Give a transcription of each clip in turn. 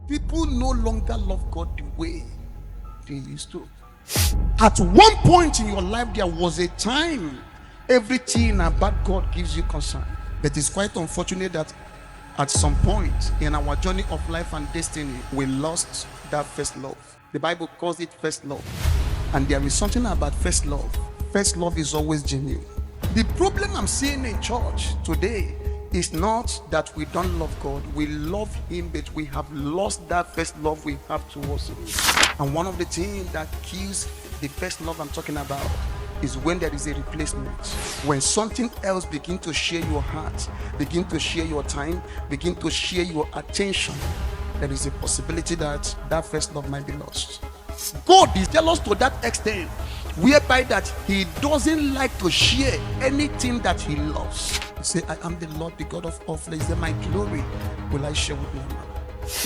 People no longer love God the way they used to. At one point in your life, there was a time everything about God gives you concern. But it's quite unfortunate that at some point in our journey of life and destiny, we lost that first love. The Bible calls it first love. And there is something about first love. First love is always genuine. The problem I'm seeing in church today is not that we don't love God. We love Him, but we have lost that first love we have towards Him. And one of the things that kills the first love I'm talking about is when there is a replacement. When something else begins to share your heart, begin to share your time, begin to share your attention, there is a possibility that that first love might be lost. God is jealous to that extent whereby that He doesn't like to share anything that He loves. He say, I am the Lord, the God of all flesh. Then my glory will I share with no man.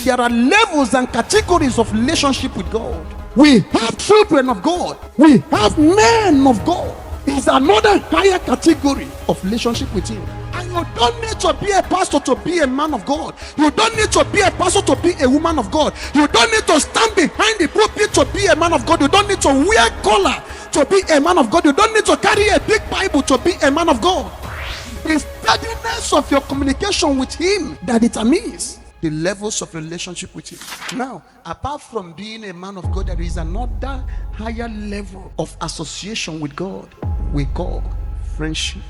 There are levels and categories of relationship with God. We have children of God. We have men of God. It's another higher category of relationship with Him. And you don't need to be a pastor to be a man of God. You don't need to be a pastor to be a woman of God. You don't need to stand behind the pulpit to be a man of God. You don't need to wear collar to be a man of God. You don't need to carry a big Bible to be a man of God. The steadiness of your communication with Him that determines the levels of relationship with Him. Now, apart from being a man of God, there is another higher level of association with God we call friendship.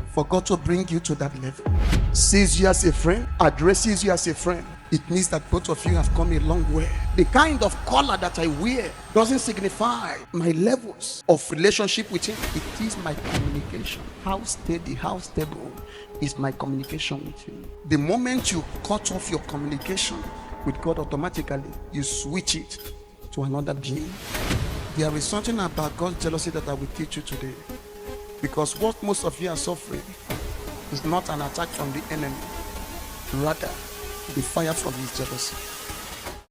For God to bring you to that level, sees you as a friend, addresses you as a friend, it means that both of you have come a long way. The kind of collar that I wear doesn't signify my levels of relationship with Him. It is my communication. How steady, how stable is my communication with Him? The moment you cut off your communication with God, automatically you switch it to another being. There is something about God's jealousy that I will teach you today. Because what most of you are suffering is not an attack from the enemy, rather the fire from His jealousy.